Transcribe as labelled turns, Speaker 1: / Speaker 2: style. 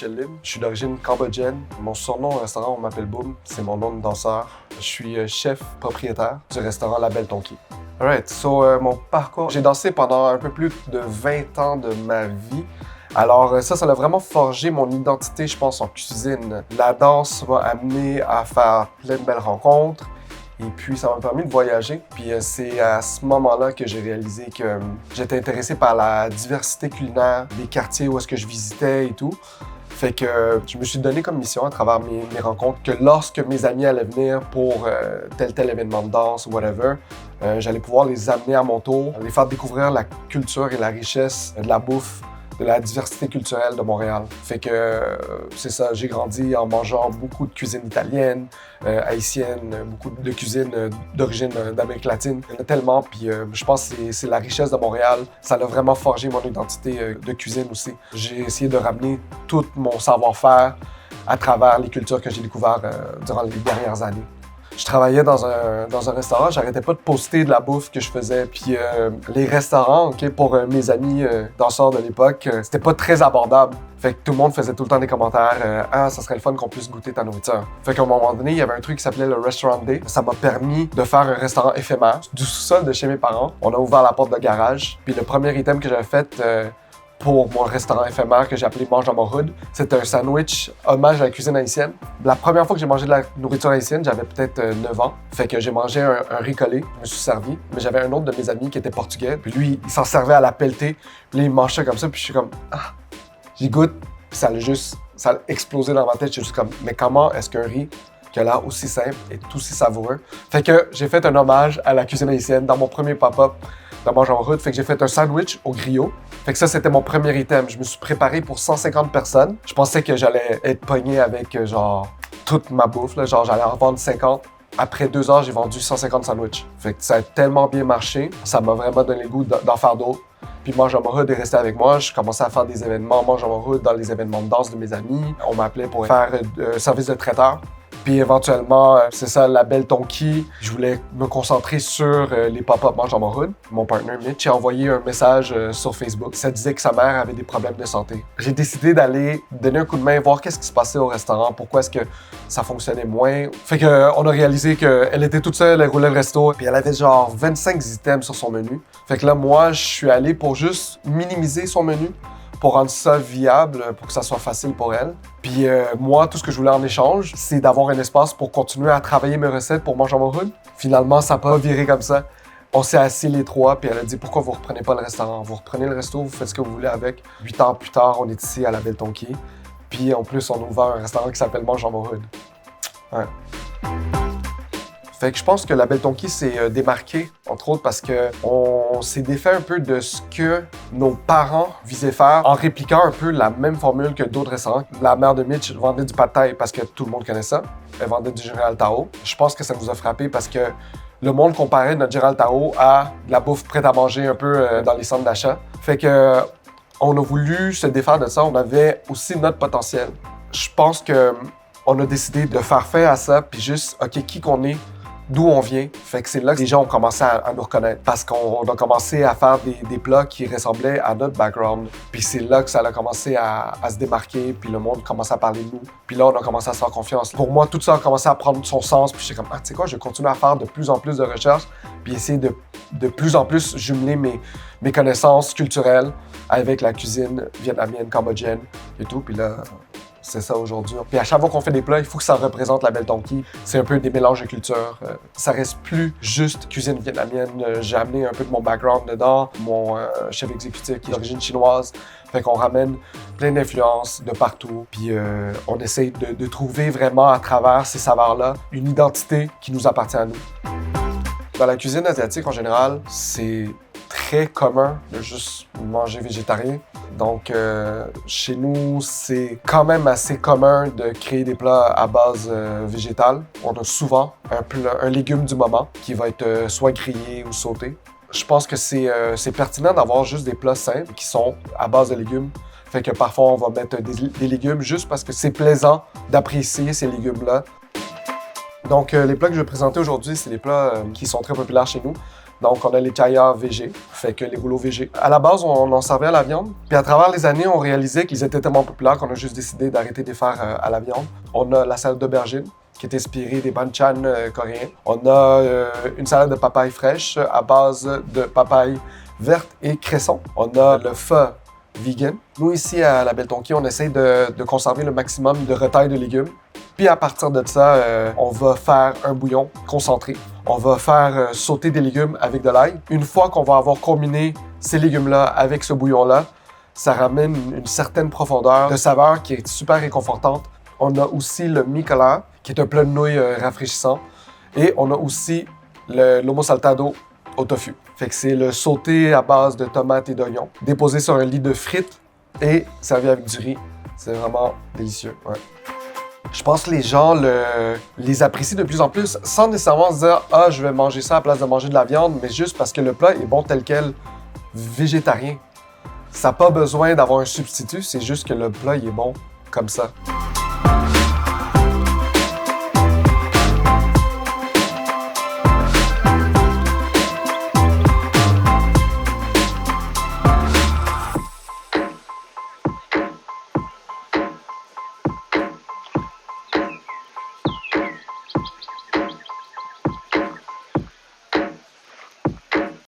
Speaker 1: Michel Lim. Je suis d'origine cambodgienne. Mon surnom au restaurant, on m'appelle Boom. C'est mon nom de danseur. Je suis chef propriétaire du restaurant La Belle Tonki. Alright, mon parcours, j'ai dansé pendant un peu plus de 20 ans de ma vie. Alors ça a vraiment forgé mon identité, je pense, en cuisine. La danse m'a amené à faire plein de belles rencontres et puis ça m'a permis de voyager. Puis c'est à ce moment-là que j'ai réalisé que j'étais intéressé par la diversité culinaire des quartiers où est-ce que je visitais et tout. Fait que je me suis donné comme mission à travers mes rencontres que lorsque mes amis allaient venir pour tel événement de danse ou whatever, j'allais pouvoir les amener à mon tour, les faire découvrir la culture et la richesse de la bouffe, de la diversité culturelle de Montréal. Fait que c'est ça, j'ai grandi en mangeant beaucoup de cuisine italienne, haïtienne, beaucoup de cuisine d'origine d'Amérique latine. Il y en a tellement, puis je pense que c'est la richesse de Montréal. Ça a vraiment forgé mon identité de cuisine aussi. J'ai essayé de ramener tout mon savoir-faire à travers les cultures que j'ai découvertes durant les dernières années. Je travaillais dans un restaurant, j'arrêtais pas de poster de la bouffe que je faisais. Puis les restaurants, pour mes amis danseurs de l'époque, c'était pas très abordable. Fait que tout le monde faisait tout le temps des commentaires « Ah, ça serait le fun qu'on puisse goûter ta nourriture ». Fait qu'à un moment donné, il y avait un truc qui s'appelait le Restaurant Day. Ça m'a permis de faire un restaurant éphémère du sous-sol de chez mes parents. On a ouvert la porte de garage. Puis le premier item que j'avais fait pour mon restaurant éphémère que j'ai appelé Mange dans mon hood, c'était un sandwich hommage à la cuisine haïtienne. La première fois que j'ai mangé de la nourriture haïtienne, j'avais peut-être 9 ans. Fait que j'ai mangé un riz collé, je me suis servi. Mais j'avais un autre de mes amis qui était portugais. Puis lui, il s'en servait à la pelletée. Puis là, il mangeait comme ça. Puis je suis comme, j'y goûte. Puis ça a explosé dans ma tête. Je suis juste comme, mais comment est-ce qu'un riz qui a l'air aussi simple est aussi savoureux? Fait que j'ai fait un hommage à la cuisine haïtienne dans mon premier pop-up de Mange en route. Fait que j'ai fait un sandwich au griot. Fait que ça, c'était mon premier item. Je me suis préparé pour 150 personnes. Je pensais que j'allais être pogné avec toute ma bouffe. Là. J'allais en vendre 50. Après 2 heures, j'ai vendu 150 sandwichs. Fait que ça a tellement bien marché. Ça m'a vraiment donné le goût d'en faire d'autres. Puis Mange en Hood est resté avec moi. Je commençais à faire des événements Mange en Hood dans les événements de danse de mes amis. On m'appelait pour faire service de traiteur. Puis éventuellement, c'est ça, La Belle Tonki. Je voulais me concentrer sur les pop-up Mange dans mon hood. Mon partner Mitch a envoyé un message sur Facebook. Ça disait que sa mère avait des problèmes de santé. J'ai décidé d'aller donner un coup de main, voir qu'est-ce qui se passait au restaurant, pourquoi est-ce que ça fonctionnait moins. Fait qu'on a réalisé qu'elle était toute seule, elle roulait le resto, puis elle avait genre 25 items sur son menu. Fait que là, moi, je suis allé pour juste minimiser son menu, pour rendre ça viable, pour que ça soit facile pour elle. Puis moi, tout ce que je voulais en échange, c'est d'avoir un espace pour continuer à travailler mes recettes pour Mange en Hood. Finalement, ça n'a pas viré comme ça. On s'est assis les trois, puis elle a dit « Pourquoi vous reprenez pas le restaurant? Vous reprenez le resto, vous faites ce que vous voulez avec. » 8 ans plus tard, on est ici à La Belle Tonki. Puis en plus, on a ouvert un restaurant qui s'appelle Mange en Hood. Ouais. Fait que je pense que La Belle Tonki s'est démarqué, entre autres, parce qu'on s'est défait un peu de ce que nos parents visaient faire en répliquant un peu la même formule que d'autres restaurants. La mère de Mitch vendait du pad thai parce que tout le monde connaît ça. Elle vendait du Général Tao. Je pense que ça nous a frappé parce que le monde comparait notre Général Tao à de la bouffe prête à manger un peu dans les centres d'achat. Fait que on a voulu se défaire de ça. On avait aussi notre potentiel. Je pense que on a décidé de faire fin à ça puis juste, OK, qui qu'on est, d'où on vient. Fait que c'est là que les gens ont commencé à nous reconnaître parce qu'on a commencé à faire des plats qui ressemblaient à notre background. Puis c'est là que ça a commencé à se démarquer, puis le monde commençait à parler de nous. Puis là, on a commencé à se faire confiance. Pour moi, tout ça a commencé à prendre son sens, puis j'étais comme, tu sais quoi, je vais continuer à faire de plus en plus de recherches, puis essayer de plus en plus jumeler mes connaissances culturelles avec la cuisine vietnamienne, cambodgienne et tout. Puis là, c'est ça aujourd'hui. Puis à chaque fois qu'on fait des plats, il faut que ça représente La Belle Tonki. C'est un peu des mélanges de cultures. Ça reste plus juste cuisine vietnamienne. J'ai amené un peu de mon background dedans. Mon chef exécutif qui est d'origine chinoise. Fait qu'on ramène plein d'influences de partout. Puis on essaye de trouver vraiment à travers ces saveurs-là une identité qui nous appartient à nous. Dans la cuisine asiatique en général, c'est très commun de juste manger végétarien. Donc, chez nous, c'est quand même assez commun de créer des plats à base végétale. On a souvent un légume du moment qui va être soit grillé ou sauté. Je pense que c'est pertinent d'avoir juste des plats simples qui sont à base de légumes. Fait que parfois, on va mettre des légumes juste parce que c'est plaisant d'apprécier ces légumes-là. Donc, les plats que je vais présenter aujourd'hui, c'est des plats qui sont très populaires chez nous. Donc, on a les caillards VG, fait que les rouleaux VG. À la base, on en servait à la viande. Puis à travers les années, on réalisait qu'ils étaient tellement populaires qu'on a juste décidé d'arrêter de les faire à la viande. On a la salade d'aubergine, qui est inspirée des banchan coréens. On a une salade de papaye fraîche à base de papaye verte et cresson. On a le pho vegan. Nous, ici, à la Belle Tonki, on essaie de conserver le maximum de retailles de légumes. Puis à partir de ça, on va faire un bouillon concentré. On va faire sauter des légumes avec de l'ail. Une fois qu'on va avoir combiné ces légumes-là avec ce bouillon-là, ça ramène une certaine profondeur de saveur qui est super réconfortante. On a aussi le mi colada, qui est un plat de nouilles rafraîchissant. Et on a aussi le lomo saltado au tofu. Fait que c'est le sauté à base de tomates et d'oignons, déposé sur un lit de frites et servi avec du riz. C'est vraiment délicieux. Ouais. Je pense que les gens les apprécient de plus en plus sans nécessairement se dire « Ah, je vais manger ça à la place de manger de la viande », mais juste parce que le plat est bon tel quel, végétarien. Ça n'a pas besoin d'avoir un substitut, c'est juste que le plat il est bon comme ça.